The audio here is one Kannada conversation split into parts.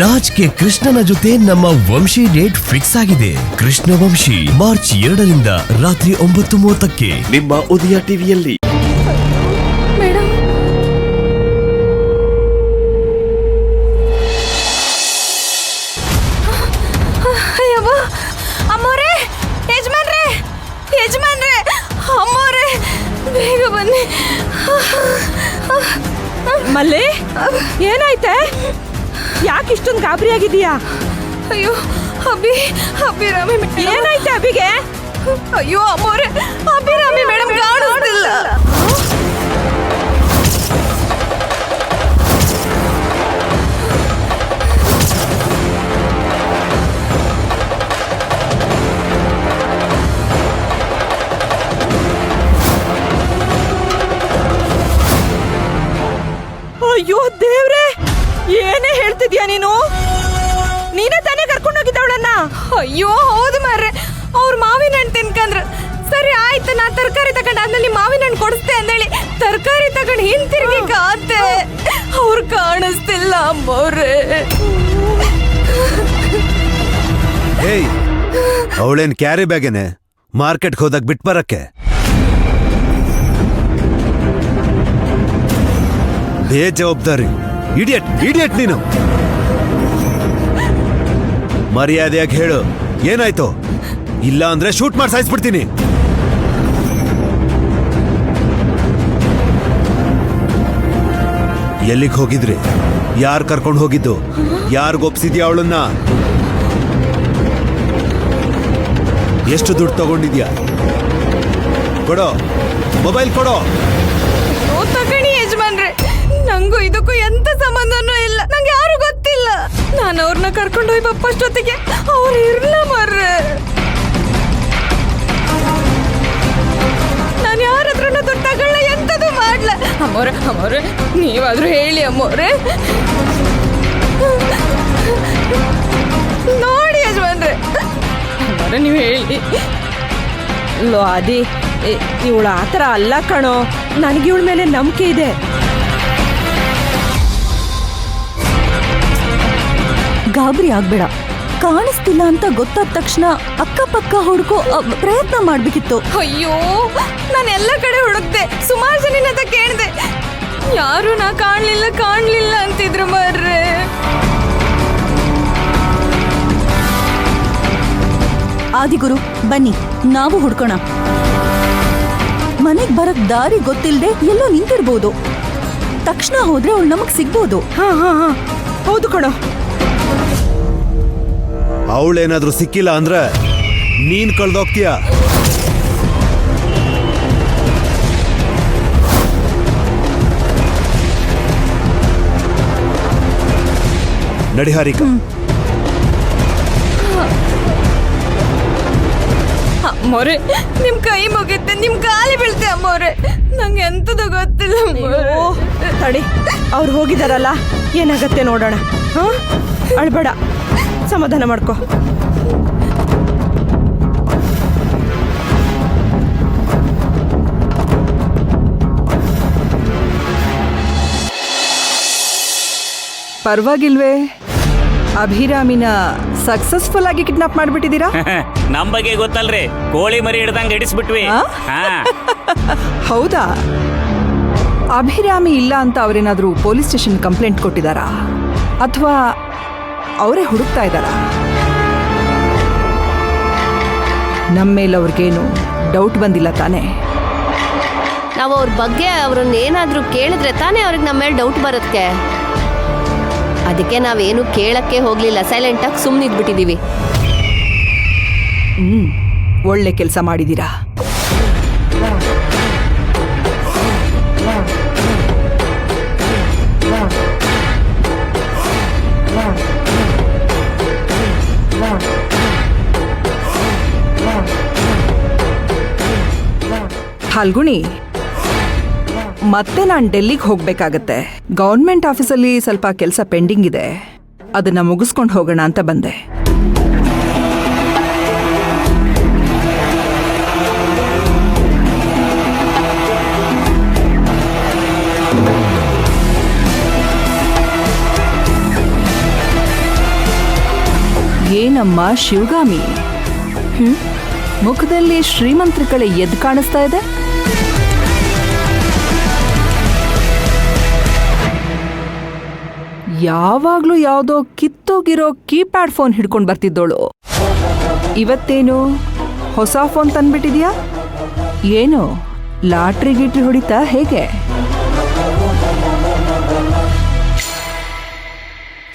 ರಾಜ್ ಕೆ ಕೃಷ್ಣನ ಜೊತೆ ನಮ್ಮ ವಂಶಿ ಡೇಟ್ ಫಿಕ್ಸ್ ಆಗಿದೆ. ಕೃಷ್ಣ ವಂಶಿ ಮಾರ್ಚ್ 2ರಿಂದ ರಾತ್ರಿ 9:30ಕ್ಕೆ ನಿಮ್ಮ ಉದಯ ಟಿವಿಯಲ್ಲಿ. ಬೇಗ ಬನ್ನಿ. ಮಲ್ಲೆ, ಏನಾಯ್ತೆ? ಯಾಕೆ ಇಷ್ಟೊಂದು ಗಾಬರಿ ಆಗಿದೀಯಾ? ಅಯ್ಯೋ ಅಭಿರಾಮಿ ಏನಾಯ್ತೆ ಅಭಿಗೆ? ಅಯ್ಯೋ ಅಮ್ಮೋರೆ, ಅಭಿರಾಮಿ ಮೇಡಮ್ ಕಾಣಿಸ್ತಿಲ್ಲ. ಅಯ್ಯೋ ದೇವ್ರೆ, ಏನೇ ಹೇಳ್ತಿದ್ಯಾ ನೀನು? ನೀನೇ ತಾನೇ ಕರ್ಕೊಂಡೋಗಿದ್ದವಳನ್ನ? ಅಯ್ಯೋ ಹೌದು ಮಾರ್ರೆ, ಅವ್ರ ಮಾವಿನ ಹಣ್ಣು ತಿನ್ಕಂದ್ರ. ಸರಿ ಆಯ್ತು, ನಾ ತರಕಾರಿ ತಗೊಂಡು ಆದ್ಮೇಲೆ ಮಾವಿನ ಹಣ್ಣು ಕೊಡಿಸ್ತೆ ಅಂದೇಳಿ ತರಕಾರಿ ತಗೊಂಡು ಹಿಂತಿರುಗಿ ಕಾತೆ. ಅವ್ರು ಕಾಣಿಸ್ತಿಲ್ಲ ಅಮ್ಮವ್ರೆ. ಏಯ್, ಅವಳೇನ್ ಕ್ಯಾರಿ ಬ್ಯಾಗೇನೆ ಮಾರ್ಕೆಟ್ಗೆ ಹೋದಾಗ ಬಿಟ್ ಬರಕ್ಕೆ? ಬೇಜವಾಬ್ದಾರಿ ಇಡಿಯಟ್ ನೀನು. ಮರ್ಯಾದೆಯಾಗಿ ಹೇಳು, ಏನಾಯ್ತು? ಇಲ್ಲ ಅಂದ್ರೆ ಶೂಟ್ ಮಾಡಿ ಸಾಯಿಸ್ಬಿಡ್ತೀನಿ. ಎಲ್ಲಿಗೆ ಹೋಗಿದ್ರಿ? ಯಾರು ಕರ್ಕೊಂಡು ಹೋಗಿದ್ದು? ಯಾರಿಗೊಪ್ಸಿದ್ಯಾ ಅವಳನ್ನ? ಎಷ್ಟು ದುಡ್ಡು ತಗೊಂಡಿದ್ಯಾ? ಕೊಡೋ, ಮೊಬೈಲ್ ಕೊಡೋ. ತಗಣಿ ಯಜಮಾನ್ರೆ, ನಂಗೂ ಇದಕ್ಕೂ ಎಂತ ಸಂಬಂಧನೂ ಇಲ್ಲ. ನಂಗೆ ಯಾರು ಗೊತ್ತಿಲ್ಲ. ನಾನು ಅವ್ರನ್ನ ಕರ್ಕೊಂಡು ಹೋಗಿ ಬಪ್ಪಷ್ಟೊತ್ತಿಗೆ ಅವ್ರು ಇರ್ಲ ಮರ್ರೆ. ನಾನು ಯಾರ ಹತ್ರನೂ ದುಡ್ಡು ತಗೊಳ್ಳ, ಎಂತದು ಮಾಡ್ಲ. ಅಮ್ಮವ್ರೆ ನೀವಾದ್ರೂ ಹೇಳಿ ಅಮ್ಮವ್ರೆ. ನೋಡಿ ಯಜಮಾನ್ರೆ, ಅಮ್ಮವ್ರೆ ನೀವು ಹೇಳಿ. ಲೋ ಅದಿ, ಇವಳು ಆ ಥರ ಅಲ್ಲ ಕಣೋ. ನನಗೆ ಇವಳ ಮೇಲೆ ನಂಬಿಕೆ ಇದೆ. ಗಾಬರಿ ಆಗ್ಬೇಡ. ಕಾಣಿಸ್ತಿಲ್ಲ ಅಂತ ಗೊತ್ತಾದ ತಕ್ಷಣ ಅಕ್ಕಪಕ್ಕ ಹುಡುಕೋ ಪ್ರಯತ್ನ ಮಾಡ್ಬೇಕಿತ್ತು. ಅಯ್ಯೋ, ನಾನು ಎಲ್ಲ ಕಡೆ ಹುಡುಕ್ದೆ, ಸುಮಾರು ಜನ ಅಂತ ಕೇಳಿದೆ. ಯಾರು ನಾ ಕಾಣ್ಲಿಲ್ಲ ಅಂತಿದ್ರು ಮರ್ರೆ. ಆದಿಗುರು, ಬನ್ನಿ ನಾವು ಹುಡ್ಕೋಣ. ಮನೆಗ್ ಬರಕ್ ದಾರಿ ಗೊತ್ತಿಲ್ಲದೆ ಎಲ್ಲೋ ನಿಂತಿರ್ಬೋದು. ತಕ್ಷಣ ಹೋದ್ರೆ ಅವಳು ನಮಗ್ ಸಿಗ್ಬೋದು. ಹಾ ಹೌದು ಕಣೋ. ಅವಳೇನಾದ್ರೂ ಸಿಕ್ಕಿಲ್ಲ ಅಂದ್ರೆ ನೀನ್ ಕಳ್ದೋಗ್ತೀಯ. ನಡಿ ಹಾರಿಕ. ಅಮ್ಮವ್ರೆ, ನಿಮ್ ಕೈ ಮುಗಿತೆ, ನಿಮ್ ಕಾಲಿ ಬೀಳ್ತೆ ಅಮ್ಮವ್ರೆ. ನಂಗೆ ಎಂತದು ಗೊತ್ತಿಲ್ಲ. ತಡಿ, ಅವ್ರು ಹೋಗಿದಾರಲ್ಲ, ಏನಾಗತ್ತೆ ನೋಡೋಣ. ಹಾ, ಅಳ್ಬೇಡ, ಸಮಾಧಾನ ಮಾಡ್ಕೊ. ಪರವಾಗಿಲ್ವೇ? ಅಭಿರಾಮಿನ ಸಕ್ಸಸ್ಫುಲ್ ಆಗಿ ಕಿಡ್ನಾಪ್ ಮಾಡ್ಬಿಟ್ಟಿದ್ದೀರಾ? ನಮ್ ಬಗ್ಗೆ ಗೊತ್ತಲ್ರಿ, ಕೋಳಿ ಮರಿ ಹಿಡ್ದಂಗೆ ಹಿಡಿಸ್ಬಿಟ್ವಿ. ಹೌದಾ? ಅಭಿರಾಮಿ ಇಲ್ಲ ಅಂತ ಅವರೇನಾದ್ರೂ ಪೊಲೀಸ್ ಸ್ಟೇಷನ್ ಕಂಪ್ಲೇಂಟ್ ಕೊಟ್ಟಿದ್ದಾರಾ, ಅಥವಾ ಅವರೇ ಹುಡುಕ್ತಾ ಇದ್ದಾರಾ? ನಮ್ಮ ಮೇಲೆ ಅವ್ರಿಗೇನು ಡೌಟ್ ಬಂದಿಲ್ಲ ತಾನೇ? ನಾವು ಅವ್ರ ಬಗ್ಗೆ ಅವ್ರನ್ನ ಏನಾದರೂ ಕೇಳಿದ್ರೆ ತಾನೇ ಅವ್ರಿಗೆ ನಮ್ಮ ಮೇಲೆ ಡೌಟ್ ಬರುತ್ತೆ. ಅದಕ್ಕೆ ನಾವೇನು ಕೇಳಕ್ಕೆ ಹೋಗ್ಲಿಲ್ಲ, ಸೈಲೆಂಟಾಗಿ ಸುಮ್ಮನಿದ್ಬಿಟ್ಟಿದ್ದೀವಿ. ಒಳ್ಳೆ ಕೆಲಸ ಮಾಡಿದ್ದೀರಾ. ಫಾಲ್ಗುಣಿ, ಮತ್ತೆ ನಾನು ಡೆಲ್ಲಿಗೆ ಹೋಗ್ಬೇಕಾಗತ್ತೆ. ಗೌರ್ಮೆಂಟ್ ಆಫೀಸಲ್ಲಿ ಸ್ವಲ್ಪ ಕೆಲಸ ಪೆಂಡಿಂಗ್ ಇದೆ, ಅದನ್ನ ಮುಗಿಸ್ಕೊಂಡು ಹೋಗೋಣ ಅಂತ ಬಂದೆ. ಏನಮ್ಮ ಶಿವಗಾಮಿ, ಮುಖದಲ್ಲಿ ಶ್ರೀಮಂತ್ರಿಗಳೇ ಎದ್ದು ಕಾಣಿಸ್ತಾ ಇದೆ. ಯಾವಾಗ್ಲೂ ಯಾವುದೋ ಕಿತ್ತೋಗಿರೋ ಕೀಪ್ಯಾಡ್ ಫೋನ್ ಹಿಡ್ಕೊಂಡು ಬರ್ತಿದ್ದೋಳು. ಇವತ್ತೇನು ಹೊಸ ಫೋನ್ ತಂದ್ಬಿಟ್ಟಿದ್ಯಾ? ಏನು ಲಾಟ್ರಿ ಗೀಟ್ರಿ ಹೊಡಿತಾ ಹೇಗೆ?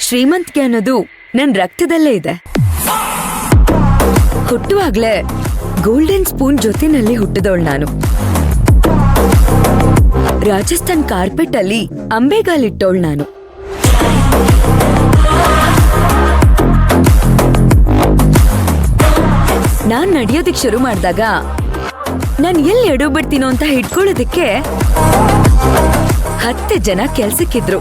ಶ್ರೀಮಂತಿಕೆ ಅನ್ನೋದು ನನ್ ರಕ್ತದಲ್ಲೇ ಇದೆ. ಹುಟ್ಟುವಾಗ್ಲೇ ಗೋಲ್ಡನ್ ಸ್ಪೂನ್ ಜೊತೆನಲ್ಲಿ ಹುಟ್ಟಿದವಳು ನಾನು. ರಾಜಸ್ಥಾನ್ ಕಾರ್ಪೆಟ್ ಅಲ್ಲಿ ಅಂಬೆಗಾಲಿಟ್ಟವಳು ನಾನು. ನಾನ್ ನಡೆಯೋದಿಕ್ ಶುರು ಮಾಡಿದಾಗ ನಾನ್ ಎಲ್ಲಿ ಎಡು ಬಿಡ್ತೀನೋ ಅಂತ ಹಿಡ್ಕೊಳ್ಳೋದಕ್ಕೆ 10 ಜನ ಕೆಲ್ಸಕ್ಕಿದ್ರು.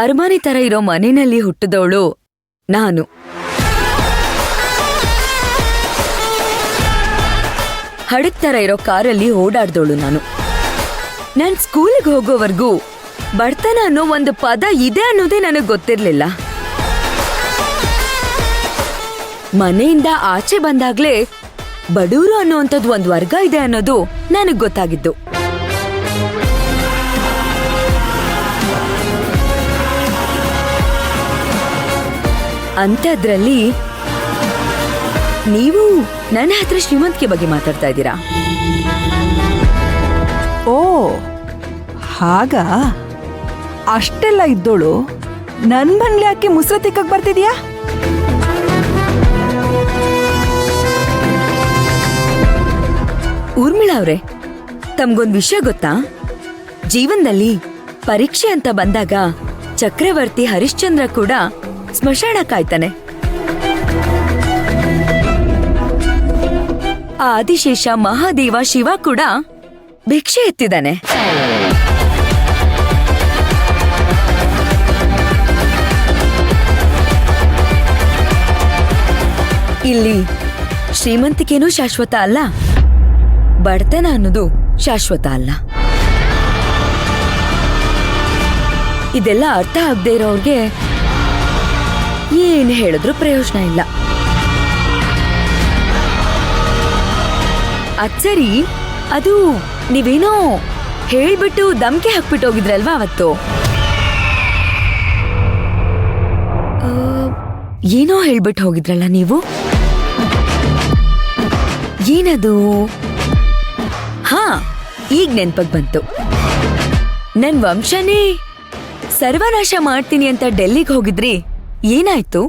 ಅರಮಾನಿ ತರ ಇರೋ ಮನೆಯಲ್ಲಿ ಹುಟ್ಟಿದವಳು ನಾನು. ಹಡಗ್ ತರ ಇರೋ ಕಾರಲ್ಲಿ ಓಡಾಡ್ದವಳು ನಾನು. ನಾನ್ ಸ್ಕೂಲಿಗೆ ಹೋಗೋವರೆಗೂ ಬಡತನ ಅನ್ನೋ ಒಂದು ಪದ ಇದೆ ಅನ್ನೋದೇ ನನಗ್ ಗೊತ್ತಿರ್ಲಿಲ್ಲ. ಮನೆಯಿಂದ ಆಚೆ ಬಂದಾಗ್ಲೇ ಬಡೂರು ಅನ್ನೋಂಥದ್ದು ಒಂದು ವರ್ಗ ಇದೆ ಅನ್ನೋದು ನನಗ್ ಗೊತ್ತಾಗಿದ್ದು. ಅಂಥದ್ರಲ್ಲಿ ನೀವು ನನ್ನ ಹತ್ರ ಶ್ರೀಮಂತಿಕೆ ಬಗ್ಗೆ ಮಾತಾಡ್ತಾ ಇದ್ದೀರಾ? ಓ ಹಾಗಾ? ಅಷ್ಟೆಲ್ಲ ಇದ್ದೋಳು ನನ್ ಮನ್ಲಿ ಯಾಕೆ ಮುಸ್ರೆ ತಿಕ್ಕಕ್ ಬರ್ತಿದ್ಯಾ? ಊರ್ಮಿಳಾ ಅವ್ರೆ, ತಮ್ಗೊಂದ್ ವಿಷಯ ಗೊತ್ತಾ? ಜೀವನದಲ್ಲಿ ಪರೀಕ್ಷೆ ಅಂತ ಬಂದಾಗ ಚಕ್ರವರ್ತಿ ಹರಿಶ್ಚಂದ್ರ ಕೂಡ ಸ್ಮಶಾನ ಕಾಯ್ತಾನೆ. ಆ ಆದಿಶೇಷ ಮಹಾದೇವ ಶಿವ ಕೂಡ ಭಿಕ್ಷೆ ಎತ್ತಿದ್ದಾನೆ. ಇಲ್ಲಿ ಶ್ರೀಮಂತಿಕೆನೂ ಶಾಶ್ವತ ಅಲ್ಲ, ಬಡತನ ಅನ್ನೋದು ಶಾಶ್ವತ ಅಲ್ಲ. ಇದೆಲ್ಲ ಅರ್ಥ ಆಗದೆ ಇರೋರ್ಗೆ ಏನ್ ಹೇಳಿದ್ರು ಪ್ರಯೋಜನ ಇಲ್ಲ. ಅಚ್ಚರಿ, ಅದು ನೀವೇನೋ ಹೇಳ್ಬಿಟ್ಟು ಧಮ್ಕಿ ಹಾಕ್ಬಿಟ್ಟು ಹೋಗಿದ್ರಲ್ವಾ ಅವತ್ತು? ಏನೋ ಹೇಳ್ಬಿಟ್ಟು ಹೋಗಿದ್ರಲ್ಲ ನೀವು? ಏನದು? ಹಾ, ಈಗ ನೆನ್ಪಗ್ ಬಂತು. ನನ್ ವಂಶನೇ ಸರ್ವನಾಶ ಮಾಡ್ತೀನಿ ಅಂತ ಡೆಲ್ಲಿಗೆ ಹೋಗಿದ್ರಿ, ಏನಾಯ್ತು?